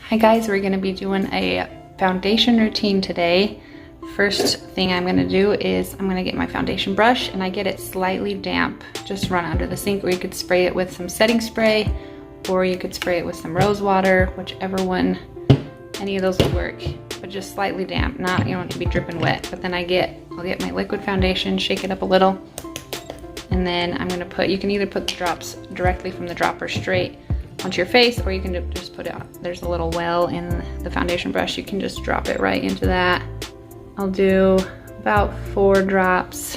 Hi guys, we're gonna be doing a foundation routine today. First thing I'm gonna do is I'm gonna get my foundation brush and I get it slightly damp. Just run under the sink, or you could spray it with some setting spray, or you could spray it with some rose water, whichever one, any of those would work. But just slightly damp, not, you don't want it to be dripping wet. But then I'll get my liquid foundation, shake it up a little, and then I'm gonna put, you can either put the drops directly from the dropper straight onto your face, or you can just put it on. There's a little well in the foundation brush. You can just drop it right into that. I'll do about 4 drops.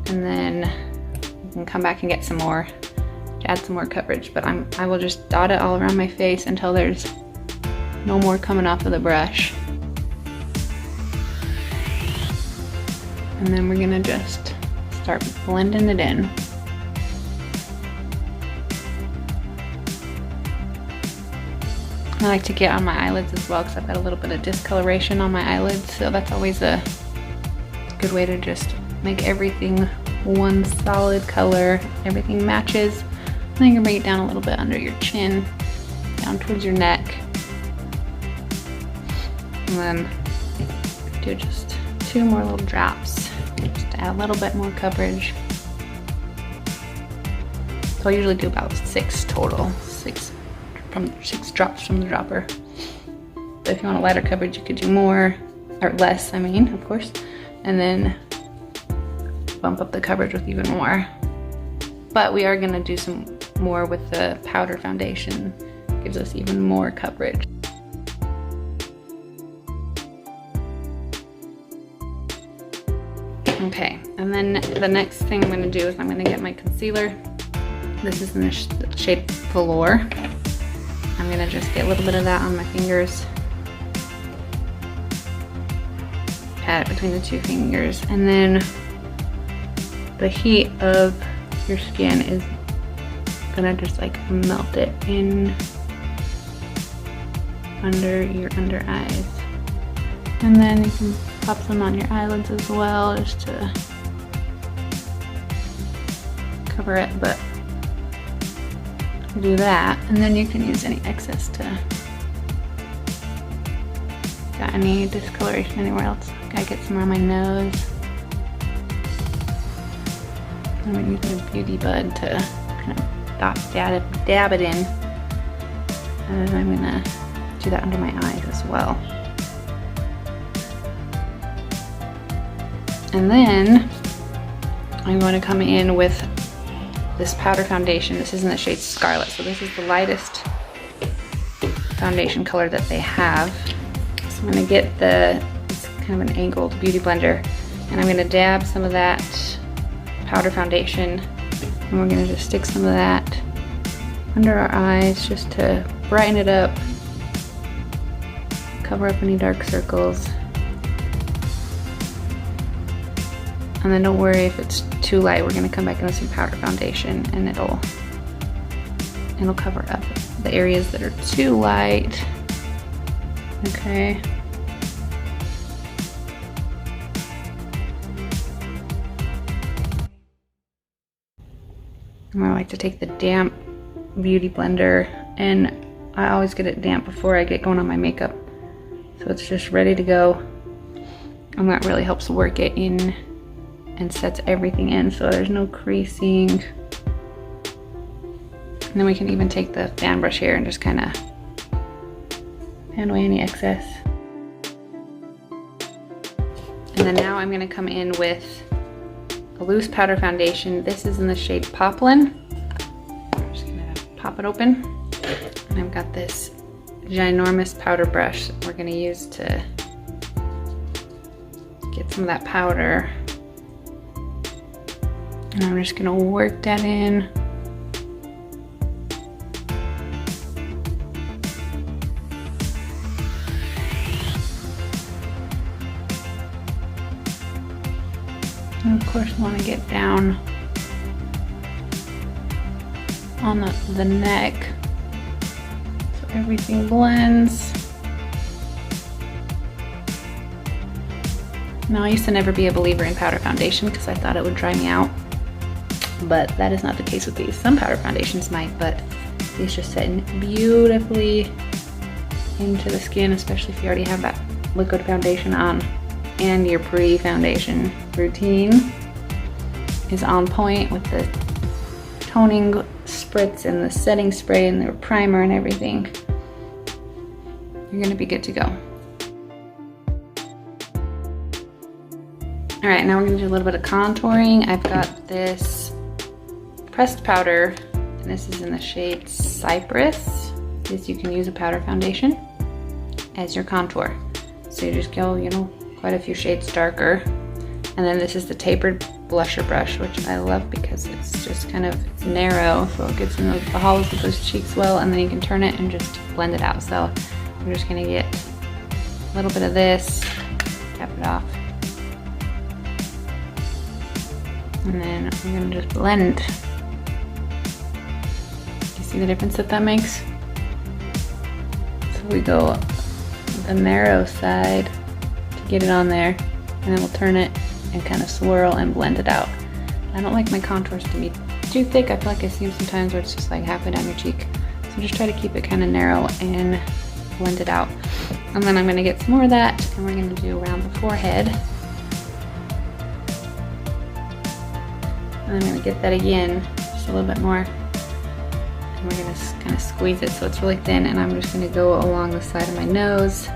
And then you can come back and get some more to add some more coverage. But I will just dot it all around my face until there's no more coming off of the brush. And then we're gonna just start blending it in. I like to get on my eyelids as well because I've got a little bit of discoloration on my eyelids, so that's always a good way to just make everything one solid color. Everything matches. Then you can bring it down a little bit under your chin, down towards your neck. And then do just 2 more little drops, just to add a little bit more coverage. So I usually do about 6 total, 6 drops from the dropper. But if you want a lighter coverage, you could do more, or less, I mean, of course, and then bump up the coverage with even more. But we are gonna do some more with the powder foundation. Gives us even more coverage. Okay, and then the next thing I'm gonna do is I'm gonna get my concealer. This is in the shade Velour. I'm gonna just get a little bit of that on my fingers. Pat it between the 2 fingers. And then the heat of your skin is gonna just like melt it in under your under eyes. And then you can pop some on your eyelids as well, just to cover it, but do that. And then you can use any excess to, got any discoloration anywhere else. I get some around my nose. I'm gonna use a beauty bud to kind of dab it in. And then I'm gonna do that under my eyes as well. And then I'm going to come in with this powder foundation. This is in the shade Scarlet, so this is the lightest foundation color that they have. So I'm gonna get it's kind of an angled beauty blender, and I'm gonna dab some of that powder foundation, and we're gonna just stick some of that under our eyes just to brighten it up, cover up any dark circles. And then don't worry if it's too light. We're gonna come back in with some powder foundation and it'll cover up the areas that are too light. Okay. I like to take the damp beauty blender, and I always get it damp before I get going on my makeup. So it's just ready to go. And that really helps work it in and sets everything in, so there's no creasing. And then we can even take the fan brush here and just kind of fan away any excess. And then now I'm gonna come in with a loose powder foundation. This is in the shade Poplin. I'm just gonna pop it open. And I've got this ginormous powder brush that we're gonna use to get some of that powder. And I'm just gonna work that in. And of course I want to get down on the neck so everything blends. Now, I used to never be a believer in powder foundation because I thought it would dry me out. but that is not the case with these. Some powder foundations might, but See, it's just setting beautifully into the skin, especially if you already have that liquid foundation on and your pre-foundation routine is on point with the toning spritz and the setting spray and the primer and everything. You're gonna be good to go. All right, now we're gonna do a little bit of contouring. I've got this pressed powder, and this is in the shade Cypress. This, you can use a powder foundation as your contour. So you just go, you know, quite a few shades darker. And then this is the tapered blusher brush, which I love because it's just kind of narrow, so it gets in the hollows of those cheeks well, and then you can turn it and just blend it out. So I'm just gonna get a little bit of this, tap it off. And then I'm gonna just blend. You see the difference that makes? So we go the narrow side to get it on there, and then we'll turn it and kind of swirl and blend it out. I don't like my contours to be too thick. I feel like I see them sometimes where it's just like halfway down your cheek. So just try to keep it kind of narrow and blend it out. And then I'm gonna get some more of that, and we're gonna do around the forehead. And I'm gonna get that again, just a little bit more. And we're gonna kind of squeeze it so it's really thin, and I'm just gonna go along the side of my nose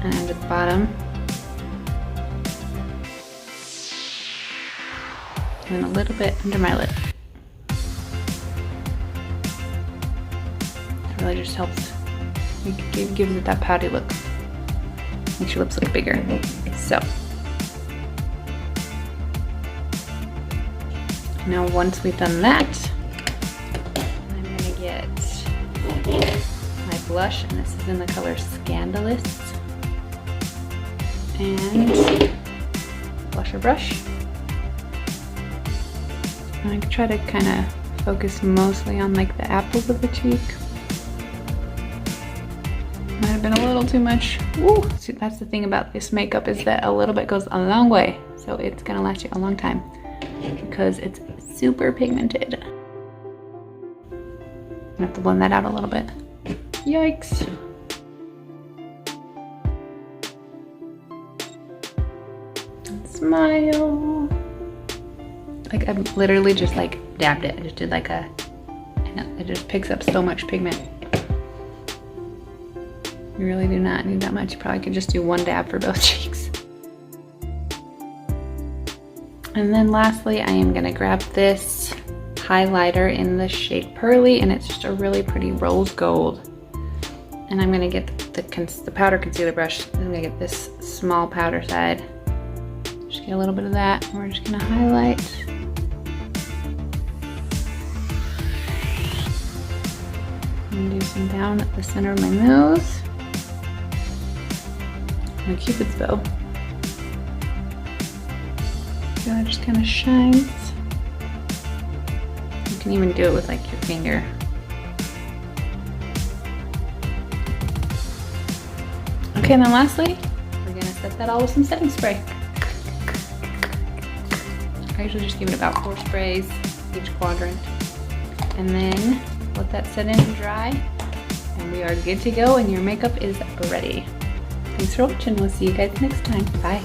and at the bottom. And a little bit under my lip. It really just helps. It gives it that pouty look. Makes your lips look bigger. So. Now once we've done that, I'm gonna get my blush, and this is in the color Scandalous. And blusher brush. And I try to kind of focus mostly on like the apples of the cheek. Might have been a little too much. Woo! See, that's the thing about this makeup, is that a little bit goes a long way. So it's gonna last you a long time because it's super pigmented. I have to blend that out a little bit. Yikes. Smile. Like I literally just like dabbed it. I just did like a, and it just picks up so much pigment. You really do not need that much. You probably could just do one dab for both cheeks. And then lastly, I am gonna grab this highlighter in the shade Pearly, and it's just a really pretty rose gold. And I'm gonna get the powder concealer brush. I'm gonna get this small powder side. Just get a little bit of that, and we're just gonna highlight. And do some down at the center of my nose. And a Cupid's bow. So it just kind of shines. You can even do it with like your finger. Okay, and then lastly, we're gonna set that all with some setting spray. I usually just give it about 4 sprays each quadrant. And then let that set in and dry. And we are good to go, and your makeup is ready. Thanks for watching. We'll see you guys next time. Bye.